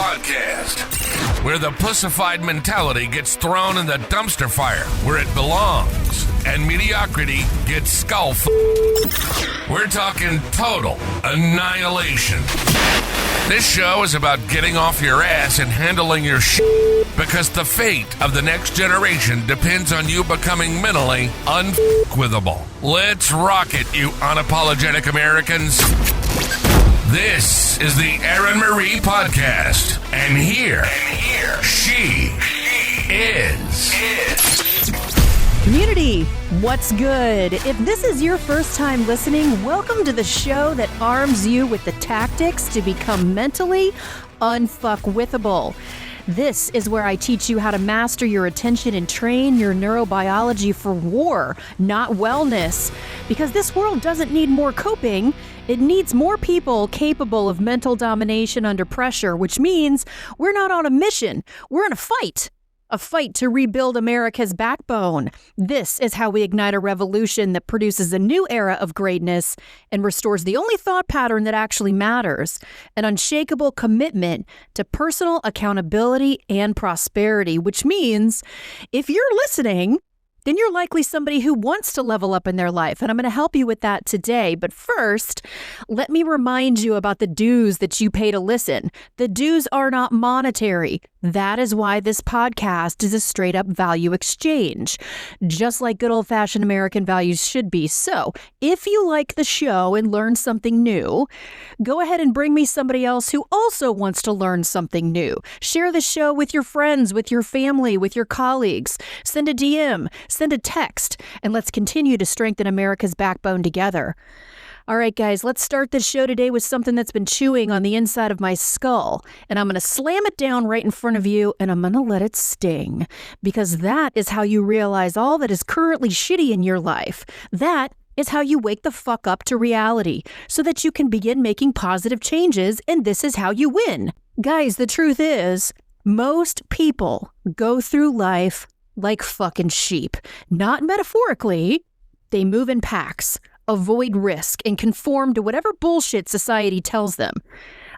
podcast, where the pussified mentality gets thrown in the dumpster fire where it belongs, and mediocrity gets We're talking total annihilation. This show is about getting off your ass and handling your shit, because the fate of the next generation depends on you becoming mentally unfuckwithable. Let's rock it, you unapologetic Americans. This is the Erin Marie podcast, and here she is. Community, what's good? If this is your first time listening, welcome to the show that arms you with the tactics to become mentally unfuckwithable. This is where I teach you how to master your attention and train your neurobiology for war, not wellness. Because this world doesn't need more coping, it needs more people capable of mental domination under pressure, which means we're not on a mission, we're in a fight. A fight to rebuild America's backbone. This is how we ignite a revolution that produces a new era of greatness and restores the only thought pattern that actually matters, an unshakable commitment to personal accountability and prosperity, which means if you're listening, then you're likely somebody who wants to level up in their life, and I'm going to help you with that today. But first, let me remind you about the dues that you pay to listen. The dues are not monetary. That is why this podcast is a straight-up value exchange, just like good old-fashioned American values should be. So, if you like the show and learn something new, go ahead and bring me somebody else who also wants to learn something new. Share the show with your friends, with your family, with your colleagues. Send a DM. Send a text, and let's continue to strengthen America's backbone together. All right, guys, let's start this show today with something that's been chewing on the inside of my skull, and I'm going to slam it down right in front of you, and I'm going to let it sting, because that is how you realize all that is currently shitty in your life. That is how you wake the fuck up to reality, so that you can begin making positive changes, and this is how you win. Guys, the truth is, most people go through life like fucking sheep. Not metaphorically. They move in packs, avoid risk, and conform to whatever bullshit society tells them.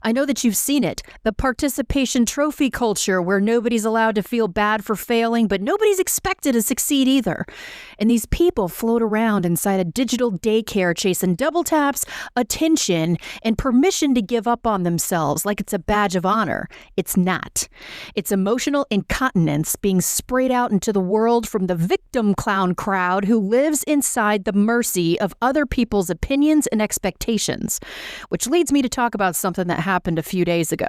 I know that you've seen it, the participation trophy culture where nobody's allowed to feel bad for failing, but nobody's expected to succeed either. And these people float around inside a digital daycare chasing double taps, attention, and permission to give up on themselves like it's a badge of honor. It's not. It's emotional incontinence being sprayed out into the world from the victim clown crowd who lives inside the mercy of other people's opinions and expectations. Which leads me to talk about something that happened a few days ago.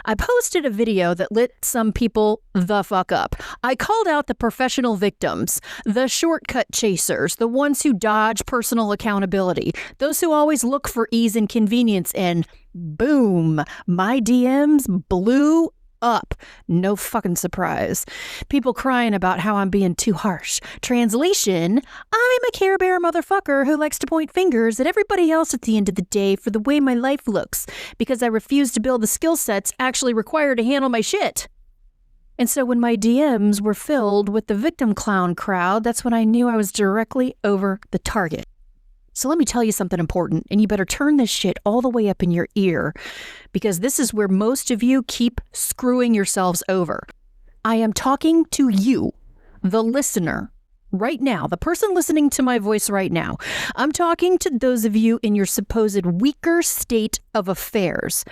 I posted a video that lit some people the fuck up. I called out the professional victims, the shortcut chasers, the ones who dodge personal accountability, those who always look for ease and convenience, and boom, my DMs blew up. No fucking surprise. People crying about how I'm being too harsh. Translation, I'm a Care Bear motherfucker who likes to point fingers at everybody else at the end of the day for the way my life looks, because I refuse to build the skill sets actually required to handle my shit. And so when my DMs were filled with the victim clown crowd, that's when I knew I was directly over the target. So let me tell you something important, and you better turn this shit all the way up in your ear, because this is where most of you keep screwing yourselves over. I am talking to you, the listener, right now, the person listening to my voice right now. I'm talking to those of you in your supposed weaker state of affairs.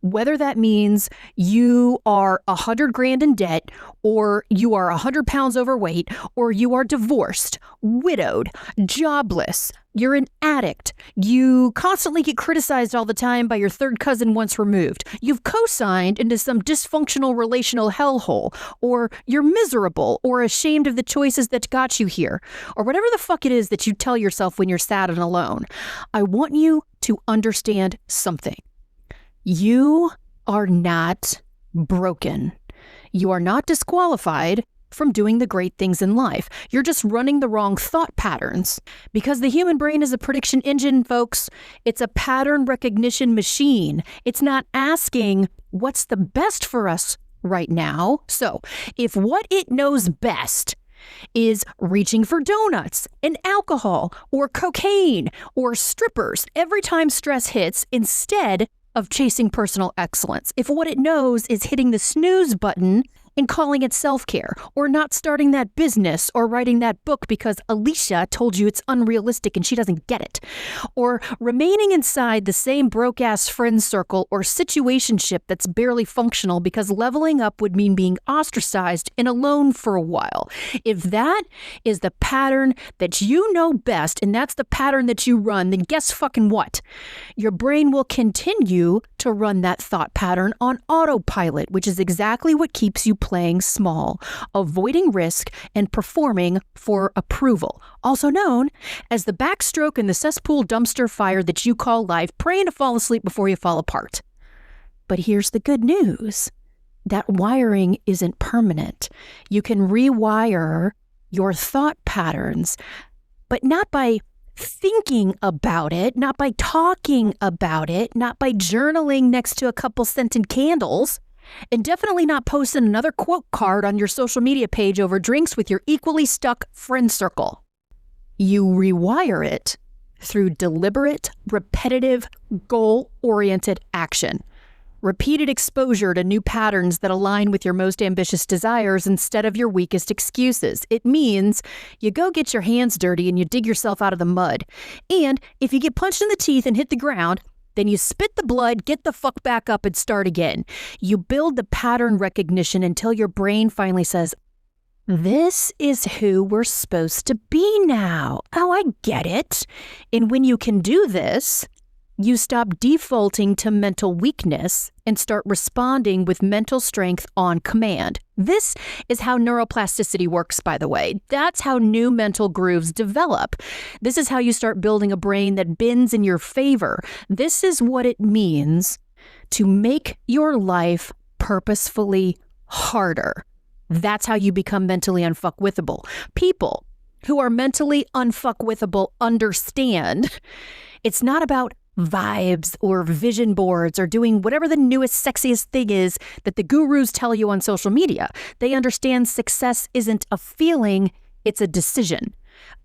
Whether that means you are $100,000 in debt, or you are 100 pounds overweight, or you are divorced, widowed, jobless, you're an addict, you constantly get criticized all the time by your third cousin once removed, you've co-signed into some dysfunctional relational hellhole, or you're miserable or ashamed of the choices that got you here, or whatever the fuck it is that you tell yourself when you're sad and alone. I want you to understand something. You are not broken. You are not disqualified from doing the great things in life. You're just running the wrong thought patterns. Because the human brain is a prediction engine, folks. It's a pattern recognition machine. It's not asking what's the best for us right now. So if what it knows best is reaching for donuts and alcohol or cocaine or strippers every time stress hits, instead of chasing personal excellence, if what it knows is hitting the snooze button and calling it self-care, or not starting that business or writing that book because Alicia told you it's unrealistic and she doesn't get it, or remaining inside the same broke-ass friend circle or situationship that's barely functional because leveling up would mean being ostracized and alone for a while. If that is the pattern that you know best and that's the pattern that you run, then guess fucking what? Your brain will continue to run that thought pattern on autopilot, which is exactly what keeps you playing small, avoiding risk, and performing for approval, also known as the backstroke in the cesspool dumpster fire that you call life, praying to fall asleep before you fall apart. But here's the good news. That wiring isn't permanent. You can rewire your thought patterns, but not by thinking about it, not by talking about it, not by journaling next to a couple scented candles, and definitely not posting another quote card on your social media page over drinks with your equally stuck friend circle. You rewire it through deliberate, repetitive, goal-oriented action. Repeated exposure to new patterns that align with your most ambitious desires instead of your weakest excuses. It means you go get your hands dirty and you dig yourself out of the mud. And if you get punched in the teeth and hit the ground, then you spit the blood, get the fuck back up and start again. You build the pattern recognition until your brain finally says, this is who we're supposed to be now. Oh, I get it. And when you can do this, you stop defaulting to mental weakness and start responding with mental strength on command. This is how neuroplasticity works, by the way. That's how new mental grooves develop. This is how you start building a brain that bends in your favor. This is what it means to make your life purposefully harder. That's how you become mentally unfuckwithable. People who are mentally unfuckwithable understand it's not about vibes or vision boards or doing whatever the newest, sexiest thing is that the gurus tell you on social media. They understand success isn't a feeling, it's a decision,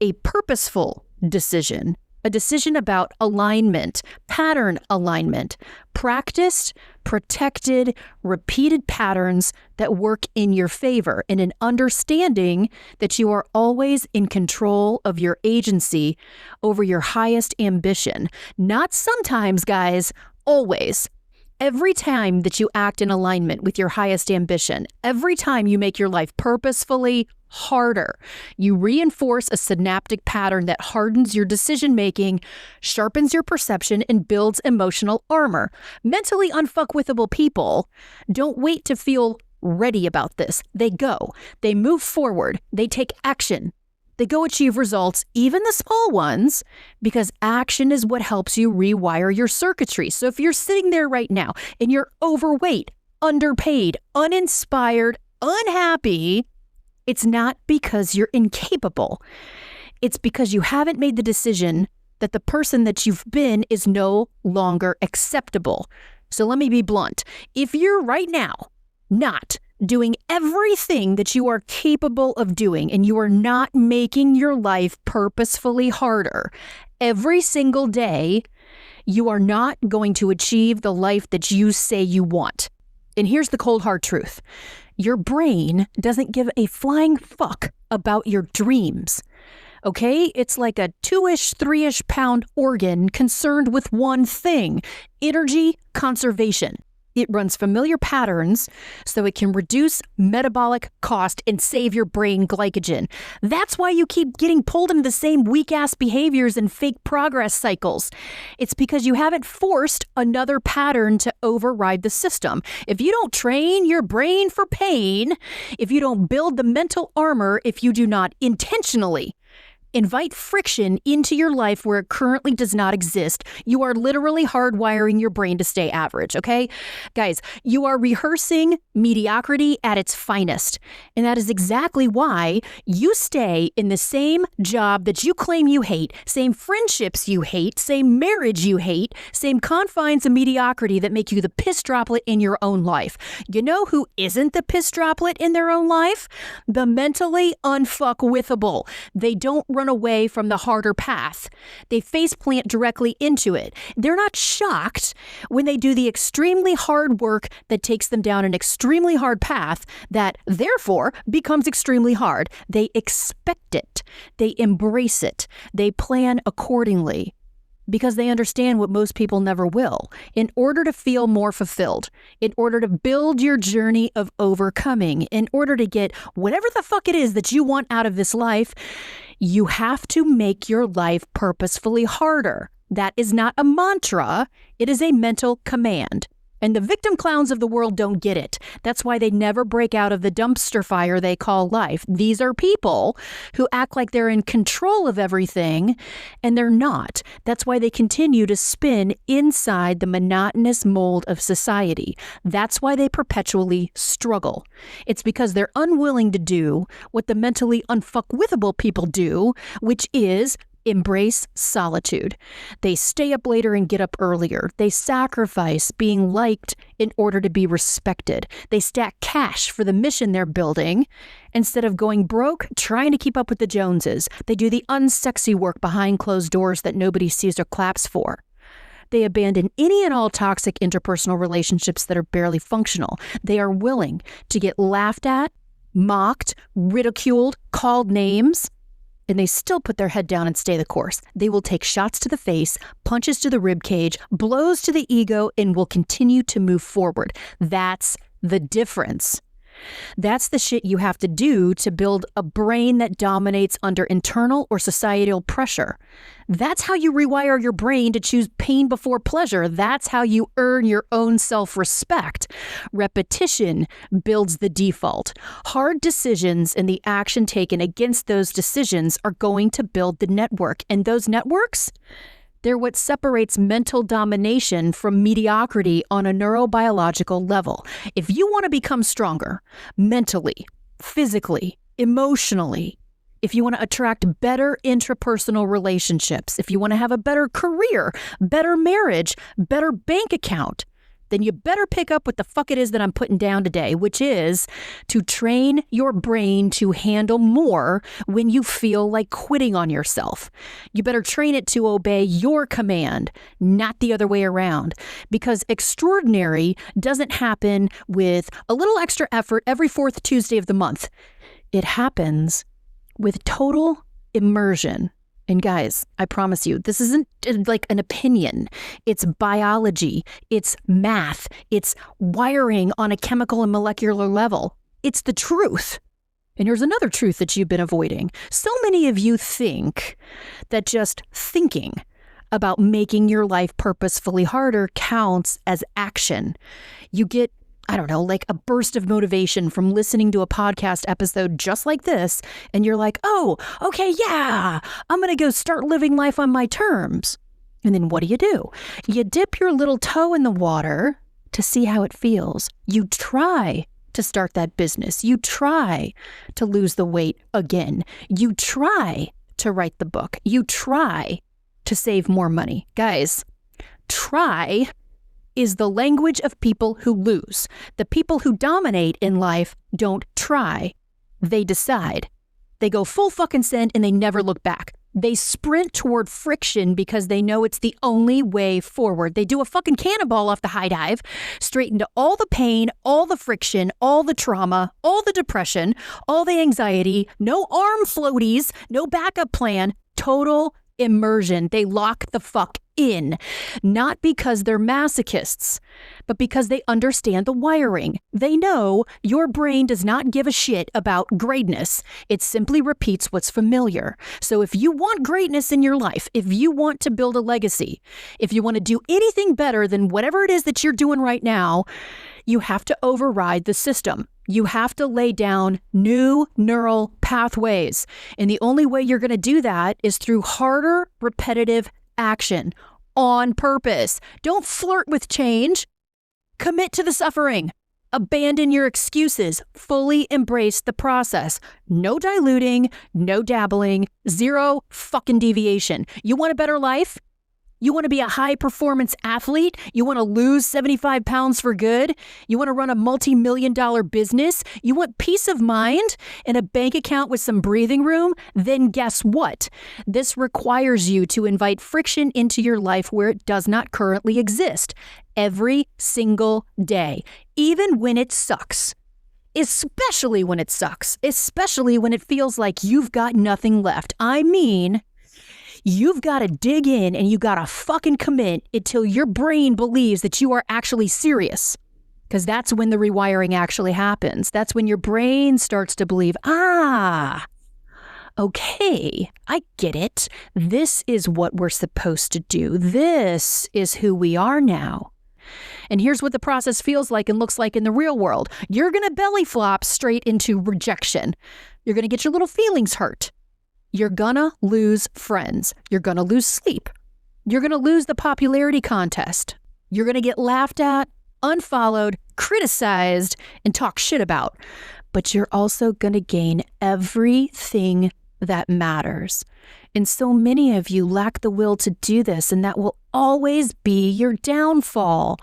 a purposeful decision, a decision about alignment, pattern alignment, practiced, protected, repeated patterns that work in your favor, and an understanding that you are always in control of your agency over your highest ambition. Not sometimes, guys, always. Every time that you act in alignment with your highest ambition, every time you make your life purposefully harder, you reinforce a synaptic pattern that hardens your decision-making, sharpens your perception, and builds emotional armor. Mentally unfuckwithable people don't wait to feel ready about this. They go. They move forward. They take action. They go achieve results, even the small ones, because action is what helps you rewire your circuitry. So if you're sitting there right now and you're overweight, underpaid, uninspired, unhappy, it's not because you're incapable. It's because you haven't made the decision that the person that you've been is no longer acceptable. So let me be blunt. If you're right now not doing everything that you are capable of doing, and you are not making your life purposefully harder every single day, you are not going to achieve the life that you say you want. And here's the cold hard truth. Your brain doesn't give a flying fuck about your dreams. Okay? It's like a 2-ish, 3-ish pound organ concerned with one thing: energy conservation. It runs familiar patterns so it can reduce metabolic cost and save your brain glycogen. That's why you keep getting pulled into the same weak-ass behaviors and fake progress cycles. It's because you haven't forced another pattern to override the system. If you don't train your brain for pain, if you don't build the mental armor, if you do not intentionally invite friction into your life where it currently does not exist, you are literally hardwiring your brain to stay average, okay? Guys, you are rehearsing mediocrity at its finest. And that is exactly why you stay in the same job that you claim you hate, same friendships you hate, same marriage you hate, same confines of mediocrity that make you the piss droplet in your own life. You know who isn't the piss droplet in their own life? The mentally unfuckwithable. They don't run run away from the harder path. They faceplant directly into it. They're not shocked when they do the extremely hard work that takes them down an extremely hard path that therefore becomes extremely hard. They expect it. They embrace it. They plan accordingly because they understand what most people never will. In order to feel more fulfilled, in order to build your journey of overcoming, in order to get whatever the fuck it is that you want out of this life, you have to make your life purposefully harder. That is not a mantra. It is a mental command. And the victim clowns of the world don't get it. That's why they never break out of the dumpster fire they call life. These are people who act like they're in control of everything, and they're not. That's why they continue to spin inside the monotonous mold of society. That's why they perpetually struggle. It's because they're unwilling to do what the mentally unfuckwithable people do, which is embrace solitude. They stay up later and get up earlier. They sacrifice being liked in order to be respected. They stack cash for the mission they're building instead of going broke trying to keep up with the Joneses. They do the unsexy work behind closed doors that nobody sees or claps for. They abandon any and all toxic interpersonal relationships that are barely functional. They are willing to get laughed at, mocked, ridiculed, called names, and they still put their head down and stay the course. They will take shots to the face, punches to the rib cage, blows to the ego, and will continue to move forward. That's the difference. That's the shit you have to do to build a brain that dominates under internal or societal pressure. That's how you rewire your brain to choose pain before pleasure. That's how you earn your own self-respect. Repetition builds the default. Hard decisions and the action taken against those decisions are going to build the network. And those networks, they're what separates mental domination from mediocrity on a neurobiological level. If you want to become stronger mentally, physically, emotionally, if you want to attract better intrapersonal relationships, if you want to have a better career, better marriage, better bank account, then you better pick up what the fuck it is that I'm putting down today, which is to train your brain to handle more when you feel like quitting on yourself. You better train it to obey your command, not the other way around, because extraordinary doesn't happen with a little extra effort every fourth Tuesday of the month. It happens with total immersion. And guys, I promise you, this isn't like an opinion. It's biology. It's math. It's wiring on a chemical and molecular level. It's the truth. And here's another truth that you've been avoiding. So many of you think that just thinking about making your life purposefully harder counts as action. You get, I don't know, like a burst of motivation from listening to a podcast episode just like this, and you're like, oh, okay, yeah, I'm going to go start living life on my terms. And then what do? You dip your little toe in the water to see how it feels. You try to start that business. You try to lose the weight again. You try to write the book. You try to save more money. Guys, try is the language of people who lose. The people who dominate in life don't try. They decide. They go full fucking send and they never look back. They sprint toward friction because they know it's the only way forward. They do a fucking cannonball off the high dive, straight into all the pain, all the friction, all the trauma, all the depression, all the anxiety, no arm floaties, no backup plan, total immersion. They lock the fuck in, not because they're masochists, but because they understand the wiring. They know your brain does not give a shit about greatness. It simply repeats what's familiar. So if you want greatness in your life, if you want to build a legacy, if you want to do anything better than whatever it is that you're doing right now, you have to override the system. You have to lay down new neural pathways. And the only way you're going to do that is through harder, repetitive action on purpose. Don't flirt with change. Commit to the suffering. Abandon your excuses. Fully embrace the process. No diluting, no dabbling, zero fucking deviation. You want a better life? You want to be a high-performance athlete? You want to lose 75 pounds for good? You want to run a multi-million-dollar business? You want peace of mind and a bank account with some breathing room? Then guess what? This requires you to invite friction into your life where it does not currently exist every single day, even when it sucks. Especially when it sucks, especially when it feels like you've got nothing left. I mean, you've got to dig in and you got to fucking commit until your brain believes that you are actually serious. Because that's when the rewiring actually happens. That's when your brain starts to believe, okay, I get it. This is what we're supposed to do. This is who we are now. And here's what the process feels like and looks like in the real world. You're going to belly flop straight into rejection. You're going to get your little feelings hurt. You're going to lose friends. You're going to lose sleep. You're going to lose the popularity contest. You're going to get laughed at, unfollowed, criticized, and talk shit about. But you're also going to gain everything that matters. And so many of you lack the will to do this, and that will always be your downfall.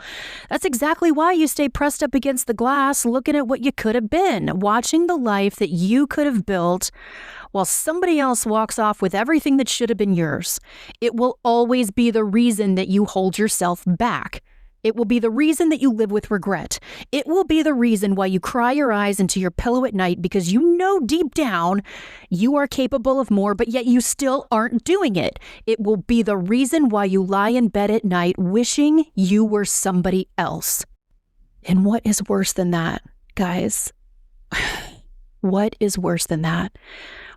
That's exactly why you stay pressed up against the glass, looking at what you could have been, watching the life that you could have built while somebody else walks off with everything that should have been yours. It will always be the reason that you hold yourself back. It will be the reason that you live with regret. It will be the reason why you cry your eyes into your pillow at night because you know deep down you are capable of more, but yet you still aren't doing it. It will be the reason why you lie in bed at night wishing you were somebody else. And what is worse than that, guys? What is worse than that?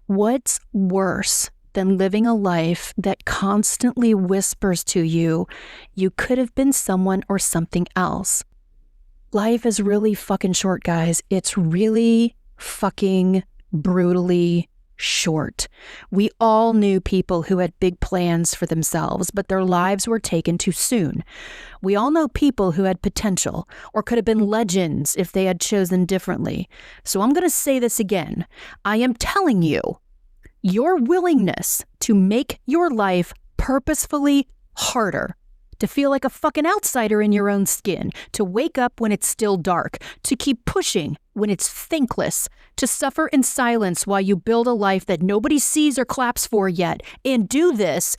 What's worse than living a life that constantly whispers to you, you could have been someone or something else? Life is really fucking short, guys. It's really fucking brutally short. We all knew people who had big plans for themselves, but their lives were taken too soon. We all know people who had potential or could have been legends if they had chosen differently. So I'm going to say this again. I am telling you, your willingness to make your life purposefully harder, to feel like a fucking outsider in your own skin, to wake up when it's still dark, to keep pushing when it's thankless, to suffer in silence while you build a life that nobody sees or claps for yet, and do this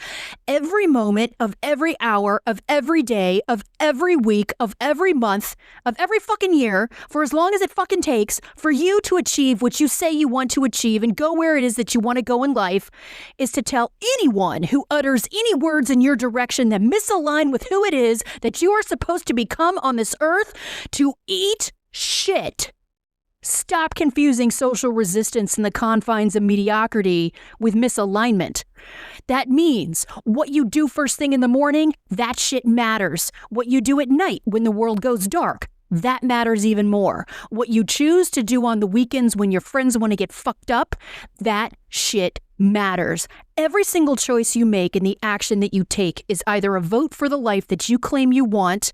every moment of every hour of every day of every week of every month of every fucking year for as long as it fucking takes for you to achieve what you say you want to achieve and go where it is that you want to go in life, is to tell anyone who utters any words in your direction that misalign with who it is that you are supposed to become on this earth to eat shit. Stop confusing social resistance in the confines of mediocrity with misalignment. That means what you do first thing in the morning, that shit matters. What you do at night when the world goes dark, that matters even more. What you choose to do on the weekends when your friends want to get fucked up, that shit matters. Every single choice you make and the action that you take is either a vote for the life that you claim you want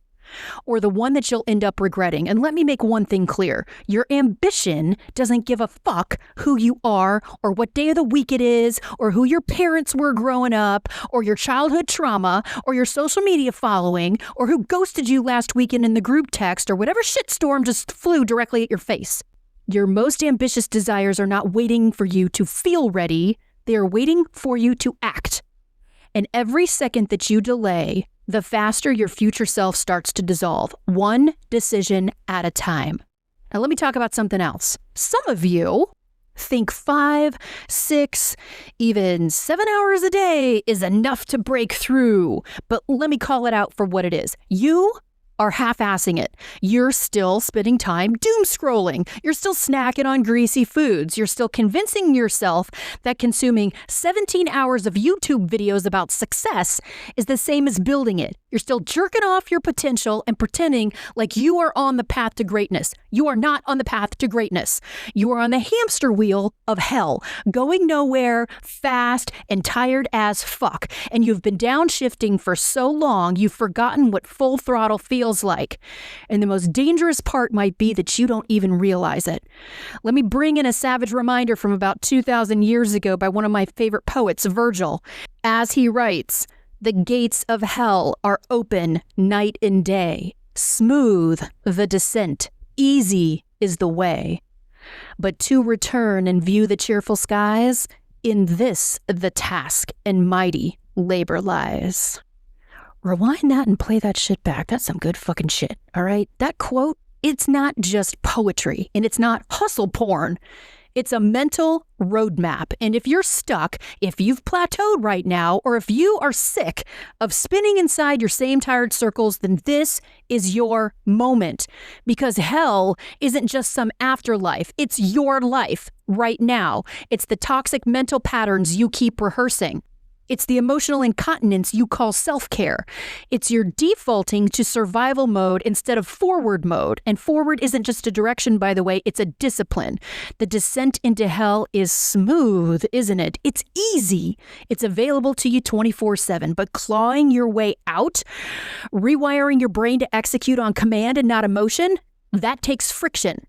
or the one that you'll end up regretting. And let me make one thing clear. Your ambition doesn't give a fuck who you are or what day of the week it is or who your parents were growing up or your childhood trauma or your social media following or who ghosted you last weekend in the group text or whatever shitstorm just flew directly at your face. Your most ambitious desires are not waiting for you to feel ready. They are waiting for you to act. And every second that you delay, the faster your future self starts to dissolve, one decision at a time. Now, let me talk about something else. Some of you think 5, 6, even 7 hours a day is enough to break through. But let me call it out for what it is. You are half-assing it. You're still spending time doom scrolling. You're still snacking on greasy foods. You're still convincing yourself that consuming 17 hours of YouTube videos about success is the same as building it. You're still jerking off your potential and pretending like you are on the path to greatness. You are not on the path to greatness. You are on the hamster wheel of hell, going nowhere, fast, and tired as fuck. And you've been downshifting for so long, you've forgotten what full throttle feels like. And the most dangerous part might be that you don't even realize it. Let me bring in a savage reminder from about 2,000 years ago by one of my favorite poets, Virgil, as he writes, The gates of hell are open night and day. Smooth the descent, easy is the way. But to return and view the cheerful skies, in this the task and mighty labor lies. Rewind that and play that shit back. That's some good fucking shit, all right? That quote, it's not just poetry, and it's not hustle porn. It's a mental roadmap. And if you're stuck, if you've plateaued right now, or if you are sick of spinning inside your same tired circles, then this is your moment. Because hell isn't just some afterlife. It's your life right now. It's the toxic mental patterns you keep rehearsing. It's the emotional incontinence you call self-care. It's your defaulting to survival mode instead of forward mode. And forward isn't just a direction, by the way, it's a discipline. The descent into hell is smooth, isn't it? It's easy. It's available to you 24/7. But clawing your way out, rewiring your brain to execute on command and not emotion, that takes friction.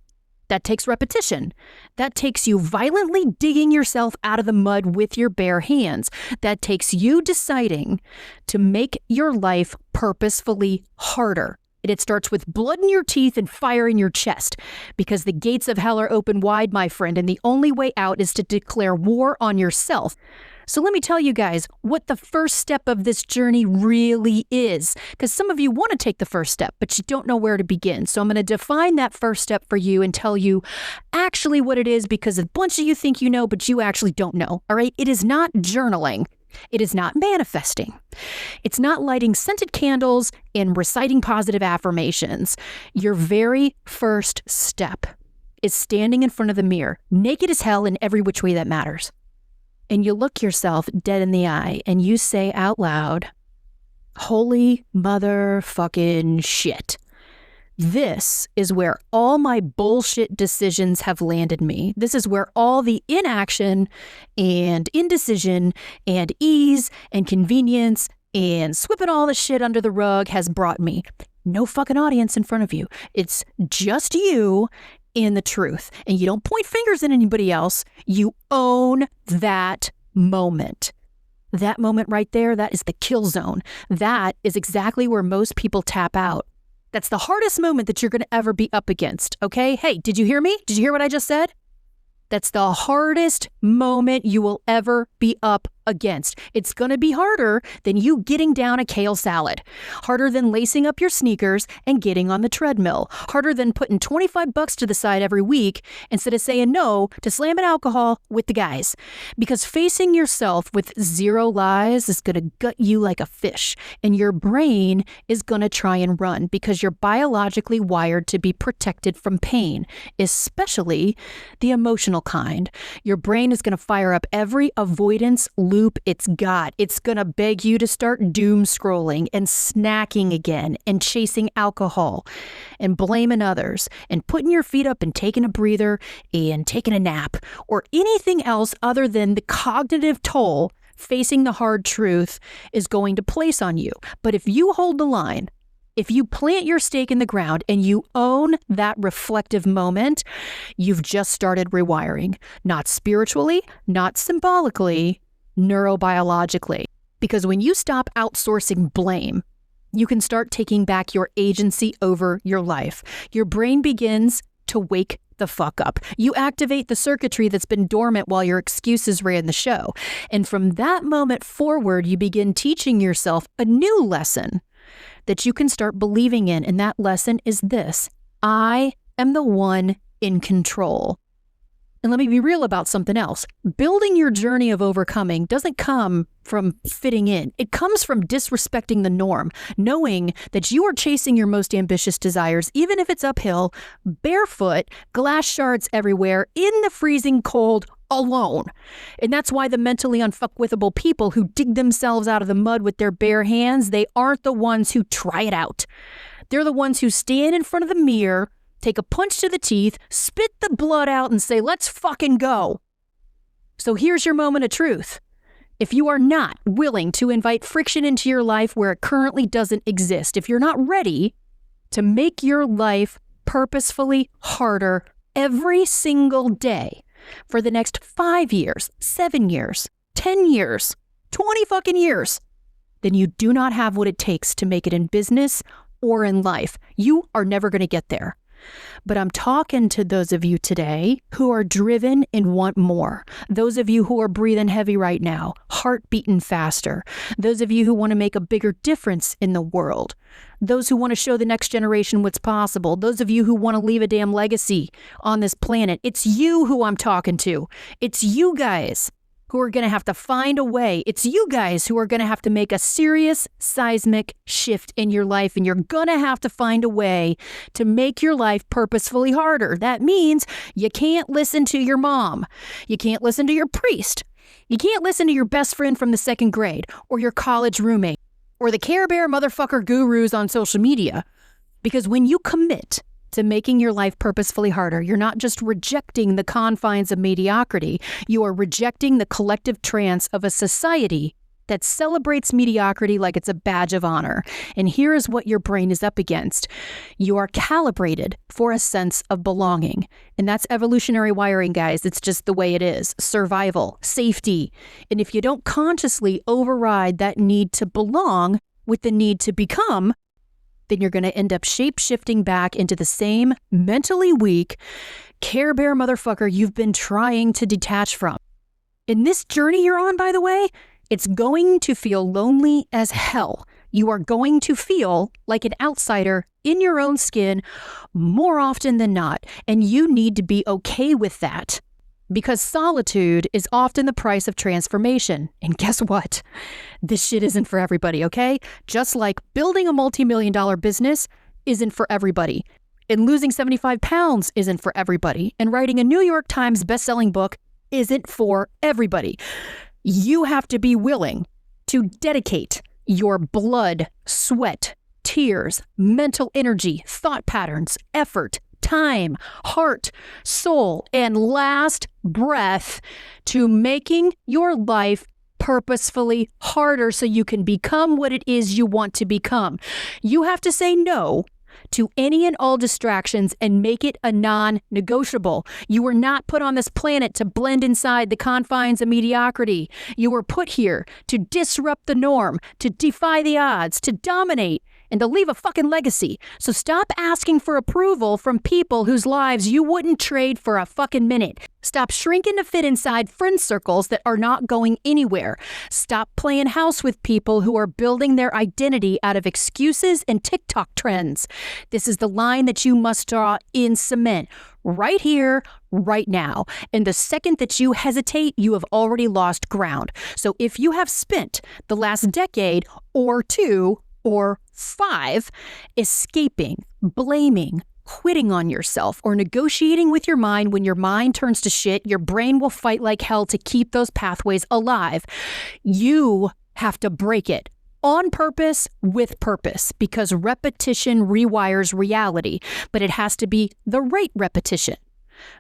That takes repetition. That takes you violently digging yourself out of the mud with your bare hands. That takes you deciding to make your life purposefully harder. And it starts with blood in your teeth and fire in your chest. Because the gates of hell are open wide, my friend, and the only way out is to declare war on yourself. So let me tell you guys what the first step of this journey really is. Because some of you want to take the first step, but you don't know where to begin. So I'm going to define that first step for you and tell you actually what it is, because a bunch of you think you know, but you actually don't know. All right? It is not journaling. It is not manifesting. It's not lighting scented candles and reciting positive affirmations. Your very first step is standing in front of the mirror, naked as hell in every which way that matters. And you look yourself dead in the eye and you say out loud, holy motherfucking shit. This is where all my bullshit decisions have landed me. This is where all the inaction and indecision and ease and convenience and sweeping all the shit under the rug has brought me. No fucking audience in front of you. It's just you and the truth. And you don't point fingers at anybody else. You own that moment. That moment right there, that is the kill zone. That is exactly where most people tap out. That's the hardest moment that you're going to ever be up against, okay? Hey, did you hear me? Did you hear what I just said? That's the hardest moment you will ever be up against. It's going to be harder than you getting down a kale salad. Harder than lacing up your sneakers and getting on the treadmill. Harder than putting $25 to the side every week instead of saying no to slamming alcohol with the guys. Because facing yourself with zero lies is going to gut you like a fish. And your brain is going to try and run because you're biologically wired to be protected from pain, especially the emotional kind. Your brain is going to fire up every avoidance loop it's got. It's going to beg you to start doom scrolling and snacking again and chasing alcohol and blaming others and putting your feet up and taking a breather and taking a nap or anything else other than the cognitive toll facing the hard truth is going to place on you. But if you hold the line, if you plant your stake in the ground and you own that reflective moment, you've just started rewiring, not spiritually, not symbolically, neurobiologically. Because when you stop outsourcing blame, you can start taking back your agency over your life. Your brain begins to wake the fuck up. You activate the circuitry that's been dormant while your excuses ran the show. And from that moment forward, you begin teaching yourself a new lesson that you can start believing in. And that lesson is this: I am the one in control. And let me be real about something else. Building your journey of overcoming doesn't come from fitting in. It comes from disrespecting the norm, knowing that you are chasing your most ambitious desires, even if it's uphill, barefoot, glass shards everywhere, in the freezing cold, alone. And that's why the mentally unfuckwithable people who dig themselves out of the mud with their bare hands, they aren't the ones who try it out. They're the ones who stand in front of the mirror, take a punch to the teeth, spit the blood out, and say, let's fucking go. So here's your moment of truth. If you are not willing to invite friction into your life where it currently doesn't exist, if you're not ready to make your life purposefully harder every single day for the next 5 years, 7 years, 10 years, 20 fucking years, then you do not have what it takes to make it in business or in life. You are never going to get there. But I'm talking to those of you today who are driven and want more. Those of you who are breathing heavy right now, heart beating faster. Those of you who want to make a bigger difference in the world. Those who want to show the next generation what's possible. Those of you who want to leave a damn legacy on this planet. It's you who I'm talking to. It's you guys who are going to have to find a way. It's you guys who are going to have to make a serious seismic shift in your life, and you're going to have to find a way to make your life purposefully harder. That means you can't listen to your mom. You can't listen to your priest. You can't listen to your best friend from the second grade or your college roommate or the Care Bear motherfucker gurus on social media. Because when you commit to making your life purposefully harder, you're not just rejecting the confines of mediocrity, you are rejecting the collective trance of a society that celebrates mediocrity like it's a badge of honor. And here is what your brain is up against. You are calibrated for a sense of belonging. And that's evolutionary wiring, guys. It's just the way it is. Survival, safety. And if you don't consciously override that need to belong with the need to become, then you're going to end up shape-shifting back into the same mentally weak Care Bear motherfucker you've been trying to detach from. In this journey you're on, by the way, it's going to feel lonely as hell. You are going to feel like an outsider in your own skin more often than not, and you need to be okay with that. Because solitude is often the price of transformation. And guess what? This shit isn't for everybody, okay? Just like building a multi-million-dollar business isn't for everybody. And losing 75 pounds isn't for everybody. And writing a New York Times best-selling book isn't for everybody. You have to be willing to dedicate your blood, sweat, tears, mental energy, thought patterns, effort, time, heart, soul, and last breath to making your life purposefully harder so you can become what it is you want to become. You have to say no to any and all distractions and make it a non-negotiable. You were not put on this planet to blend inside the confines of mediocrity. You were put here to disrupt the norm, to defy the odds, to dominate, and to leave a fucking legacy. So stop asking for approval from people whose lives you wouldn't trade for a fucking minute. Stop shrinking to fit inside friend circles that are not going anywhere. Stop playing house with people who are building their identity out of excuses and TikTok trends. This is the line that you must draw in cement. Right here, right now. And the second that you hesitate, you have already lost ground. So if you have spent the last decade or two or 5 escaping, blaming, quitting on yourself, or negotiating with your mind when your mind turns to shit, your brain will fight like hell to keep those pathways alive. You have to break it. On purpose, with purpose, because repetition rewires reality, but it has to be the right repetition.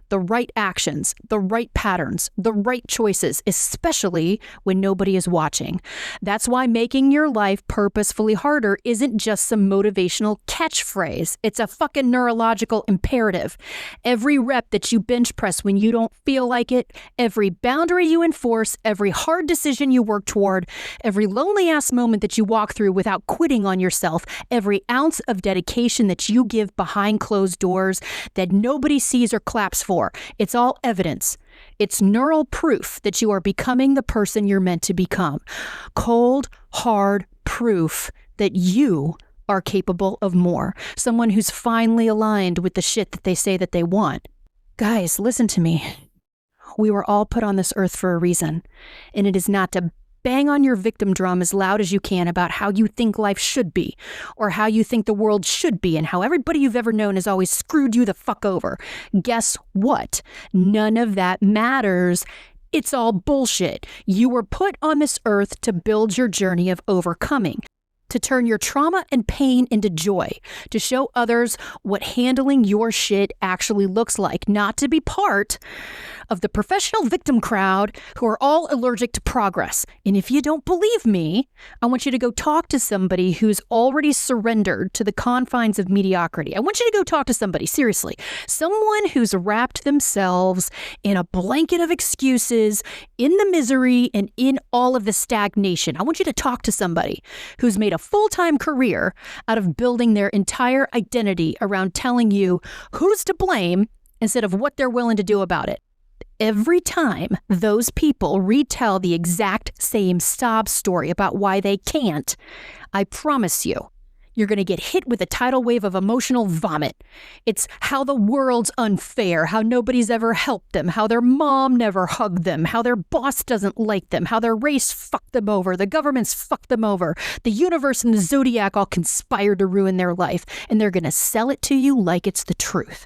The right actions, the right patterns, the right choices, especially when nobody is watching. That's why making your life purposefully harder isn't just some motivational catchphrase. It's a fucking neurological imperative. Every rep that you bench press when you don't feel like it, every boundary you enforce, every hard decision you work toward, every lonely ass moment that you walk through without quitting on yourself, every ounce of dedication that you give behind closed doors that nobody sees or claps for. It's all evidence. It's neural proof that you are becoming the person you're meant to become. Cold, hard proof that you are capable of more. Someone who's finally aligned with the shit that they say that they want. Guys, listen to me. We were all put on this earth for a reason, and it is not to bang on your victim drum as loud as you can about how you think life should be, or how you think the world should be, and how everybody you've ever known has always screwed you the fuck over. Guess what? None of that matters. It's all bullshit. You were put on this earth to build your journey of overcoming, to turn your trauma and pain into joy, to show others what handling your shit actually looks like, not to be part of the professional victim crowd who are all allergic to progress. And if you don't believe me, I want you to go talk to somebody who's already surrendered to the confines of mediocrity. I want you to go talk to somebody, seriously, someone who's wrapped themselves in a blanket of excuses, in the misery and in all of the stagnation, I want you to talk to somebody who's made a full-time career out of building their entire identity around telling you who's to blame instead of what they're willing to do about it. Every time those people retell the exact same sob story about why they can't, I promise you, you're going to get hit with a tidal wave of emotional vomit. It's how the world's unfair, how nobody's ever helped them, how their mom never hugged them, how their boss doesn't like them, how their race fucked them over, the government's fucked them over, the universe and the zodiac all conspired to ruin their life, and they're going to sell it to you like it's the truth.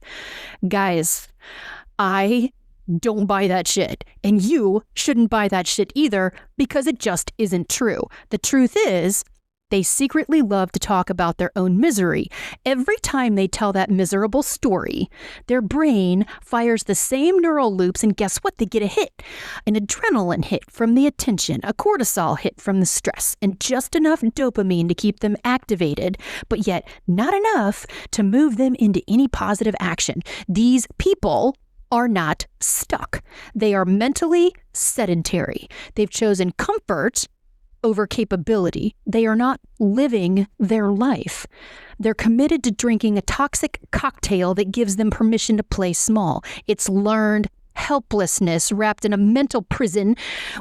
Guys, I don't buy that shit, and you shouldn't buy that shit either because it just isn't true. The truth is, they secretly love to talk about their own misery. Every time they tell that miserable story, their brain fires the same neural loops, and guess what? They get a hit. An adrenaline hit from the attention, a cortisol hit from the stress, and just enough dopamine to keep them activated, but yet not enough to move them into any positive action. These people are not stuck. They are mentally sedentary. They've chosen comfort over capability. They are not living their life. They're committed to drinking a toxic cocktail that gives them permission to play small. It's learned helplessness wrapped in a mental prison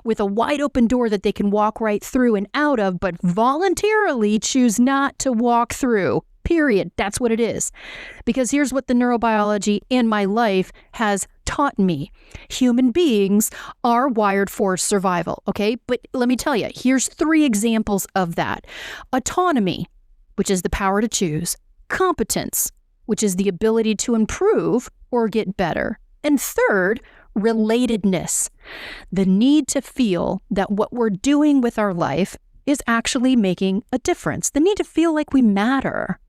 with a wide open door that they can walk right through and out of, but voluntarily choose not to walk through. Period. That's what it is. Because here's what the neurobiology in my life has taught me. Human beings are wired for survival, okay? But let me tell you, here's 3 examples of that. Autonomy, which is the power to choose. Competence, which is the ability to improve or get better. And third, relatedness, the need to feel that what we're doing with our life is actually making a difference, the need to feel like we matter.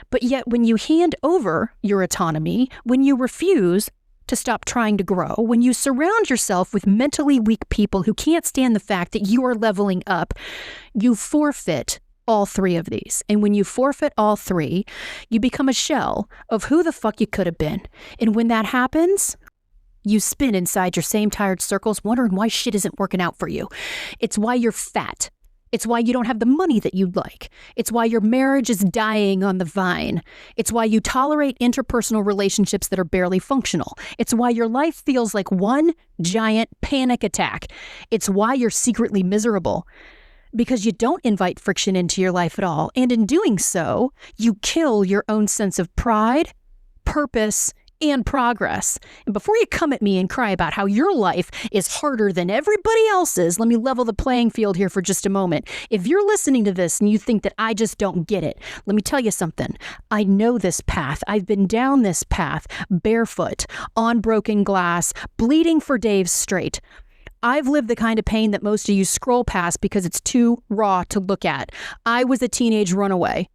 But yet when you hand over your autonomy, when you refuse to stop trying to grow, when you surround yourself with mentally weak people who can't stand the fact that you are leveling up, you forfeit all 3 of these. And when you forfeit all 3, you become a shell of who the fuck you could have been. And when that happens, you spin inside your same tired circles wondering why shit isn't working out for you. It's why you're fat. It's why you don't have the money that you'd like. It's why your marriage is dying on the vine. It's why you tolerate interpersonal relationships that are barely functional. It's why your life feels like one giant panic attack. It's why you're secretly miserable. Because you don't invite friction into your life at all. And in doing so, you kill your own sense of pride, purpose, and progress. And before you come at me and cry about how your life is harder than everybody else's, let me level the playing field here for just a moment. If you're listening to this and you think that I just don't get it, let me tell you something. I know this path. I've been down this path, barefoot, on broken glass, bleeding for days straight. I've lived the kind of pain that most of you scroll past because it's too raw to look at. I was a teenage runaway.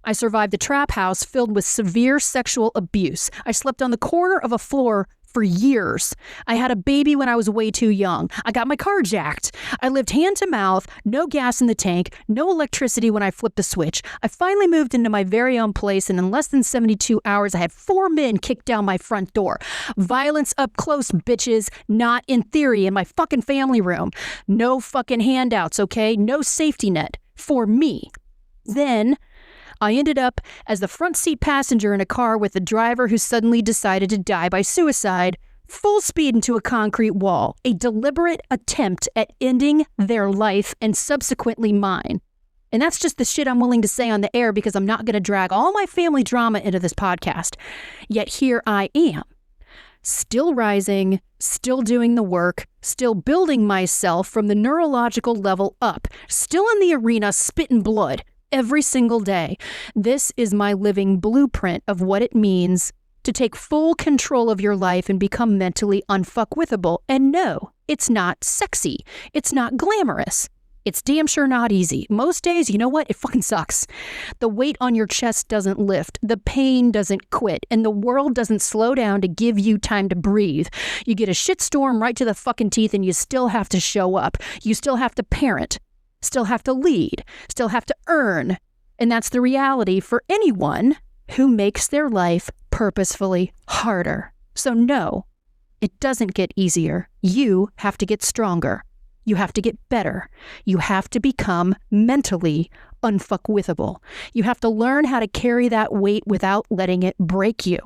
I survived a trap house filled with severe sexual abuse. I slept on the corner of a floor for years. I had a baby when I was way too young. I got my car jacked. I lived hand to mouth, no gas in the tank, no electricity when I flipped the switch. I finally moved into my very own place, and in less than 72 hours, I had 4 men kick down my front door. Violence up close, bitches, not in theory, in my fucking family room. No fucking handouts, okay? No safety net for me. Then I ended up as the front seat passenger in a car with a driver who suddenly decided to die by suicide, full speed into a concrete wall, a deliberate attempt at ending their life and subsequently mine. And that's just the shit I'm willing to say on the air because I'm not going to drag all my family drama into this podcast. Yet here I am, still rising, still doing the work, still building myself from the neurological level up, still in the arena spitting blood. Every single day. This is my living blueprint of what it means to take full control of your life and become mentally unfuckwithable. And no, it's not sexy. It's not glamorous. It's damn sure not easy. Most days, you know what? It fucking sucks. The weight on your chest doesn't lift. The pain doesn't quit. And the world doesn't slow down to give you time to breathe. You get a shitstorm right to the fucking teeth and you still have to show up. You still have to parent. Still have to lead, still have to earn. And that's the reality for anyone who makes their life purposefully harder. So no, It doesn't get easier. You have to get stronger. You have to get better. You have to become mentally unfuckwithable. You have to learn how to carry that weight without letting it break you.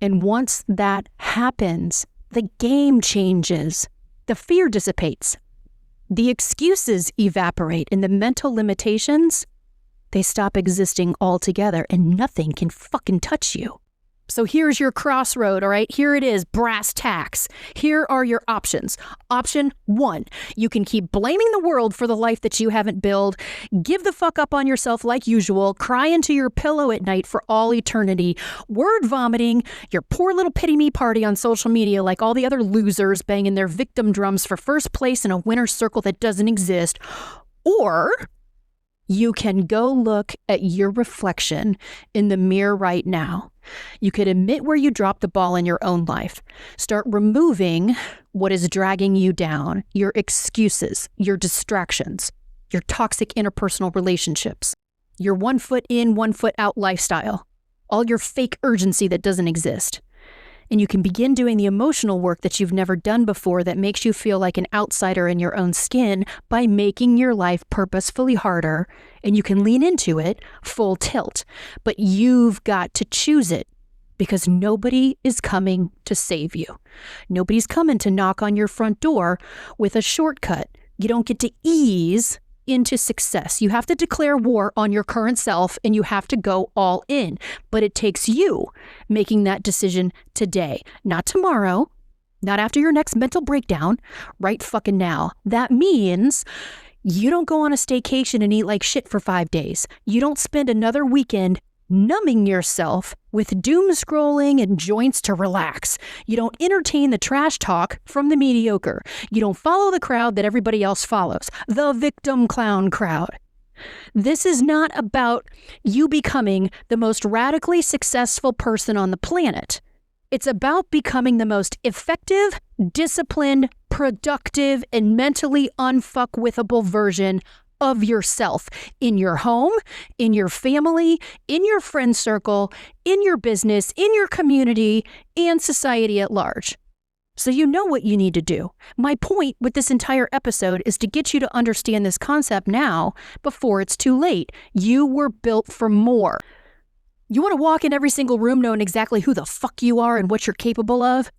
And once that happens, the game changes. The fear dissipates. The excuses evaporate, and the mental limitations, they stop existing altogether, and nothing can fucking touch you. So here's your crossroad, all right? Here it is, brass tacks. Here are your options. Option 1, you can keep blaming the world for the life that you haven't built, give the fuck up on yourself like usual, cry into your pillow at night for all eternity, word vomiting your poor little pity me party on social media like all the other losers banging their victim drums for first place in a winner's circle that doesn't exist. Or you can go look at your reflection in the mirror right now. You could admit where you dropped the ball in your own life. Start removing what is dragging you down, your excuses, your distractions, your toxic interpersonal relationships, your 1 foot in, 1 foot out lifestyle, all your fake urgency that doesn't exist. And you can begin doing the emotional work that you've never done before that makes you feel like an outsider in your own skin by making your life purposefully harder. And you can lean into it full tilt. But you've got to choose it because nobody is coming to save you. Nobody's coming to knock on your front door with a shortcut. You don't get to ease into success. You have to declare war on your current self and you have to go all in. But it takes you making that decision today, not tomorrow, not after your next mental breakdown, right fucking now. That means you don't go on a staycation and eat like shit for 5 days. You don't spend another weekend numbing yourself with doom scrolling and joints to relax. You don't entertain the trash talk from the mediocre. You don't follow the crowd that everybody else follows, the victim clown crowd. This is not about you becoming the most radically successful person on the planet. It's about becoming the most effective, disciplined, productive, and mentally unfuckwithable version of yourself in your home, in your family, in your friend circle, in your business, in your community, and society at large. So you know what you need to do. My point with this entire episode is to get you to understand this concept now before it's too late. You were built for more. You want to walk in every single room knowing exactly who the fuck you are and what you're capable of?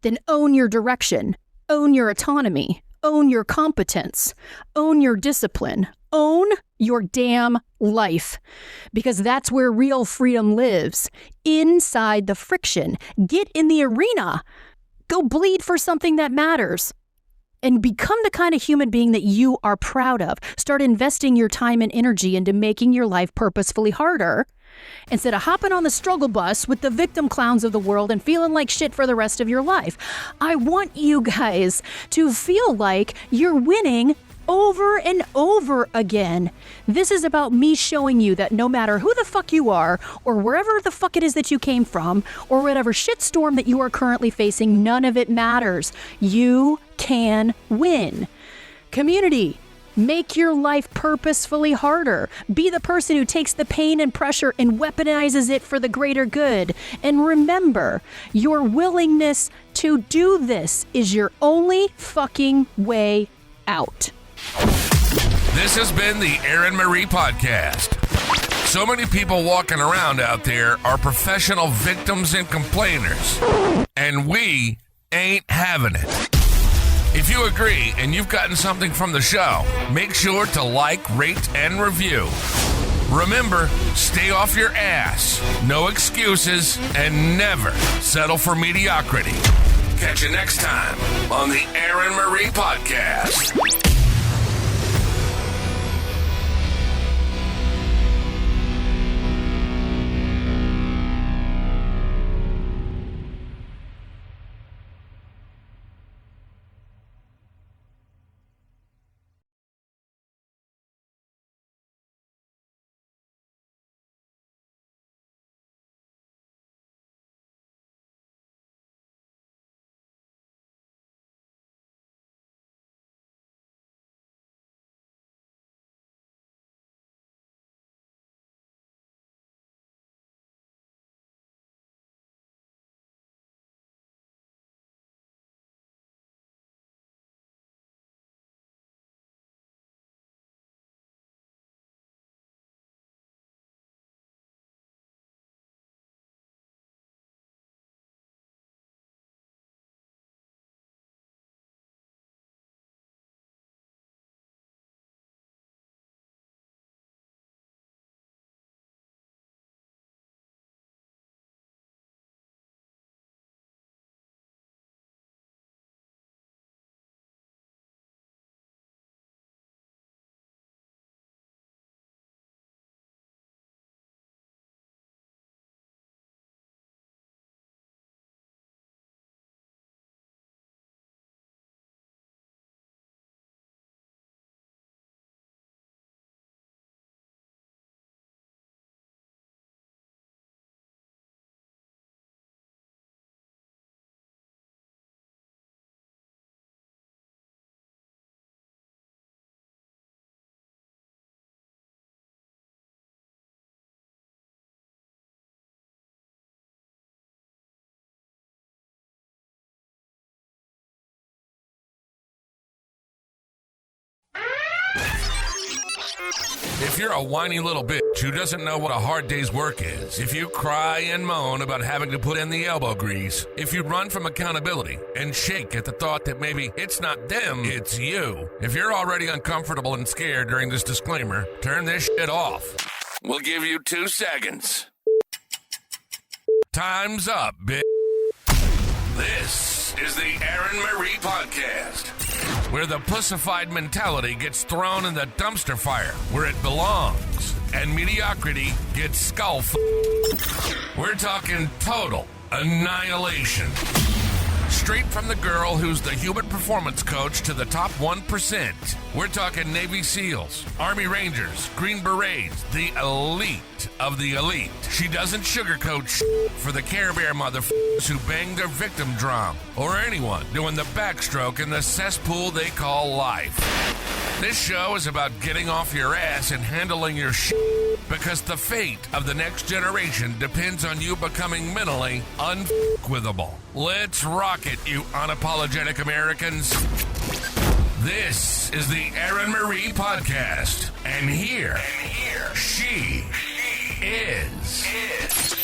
Then own your direction, own your autonomy, own your competence, own your discipline, own your damn life. Because that's where real freedom lives, inside the friction. Get in the arena. Go bleed for something that matters. And become the kind of human being that you are proud of. Start investing your time and energy into making your life purposefully harder instead of hopping on the struggle bus with the victim clowns of the world and feeling like shit for the rest of your life. I want you guys to feel like you're winning over and over again. This is about me showing you that no matter who the fuck you are, or wherever the fuck it is that you came from, or whatever shitstorm that you are currently facing, none of it matters. You can win. Community, make your life purposefully harder. Be the person who takes the pain and pressure and weaponizes it for the greater good. And remember, your willingness to do this is your only fucking way out. This has been the Erin Marie Podcast. So many people walking around out there are professional victims and complainers, and we ain't having it. If you agree and you've gotten something from the show, make sure to like, rate, and review. Remember, stay off your ass, no excuses, and never settle for mediocrity. Catch you next time on the Erin Marie Podcast. If you're a whiny little bitch who doesn't know what a hard day's work is, if you cry and moan about having to put in the elbow grease, if you run from accountability and shake at the thought that maybe it's not them, it's you, if you're already uncomfortable and scared during this disclaimer, turn this shit off. We'll give you 2 seconds. Time's up, bitch. This is the Erin Marie podcast, where the pussified mentality gets thrown in the dumpster fire where it belongs, and mediocrity gets skull. We're talking total annihilation. Straight from the girl who's the human performance coach to the top 1%. We're talking Navy SEALs, Army Rangers, Green Berets, the elite of the elite. She doesn't sugarcoat for the Care Bear motherfuckers who bang their victim drum, or anyone doing the backstroke in the cesspool they call life. This show is about getting off your ass and handling your shit, because the fate of the next generation depends on you becoming mentally unfuckwithable. Let's rock it, you unapologetic Americans. This is the Erin Marie podcast, and here she is.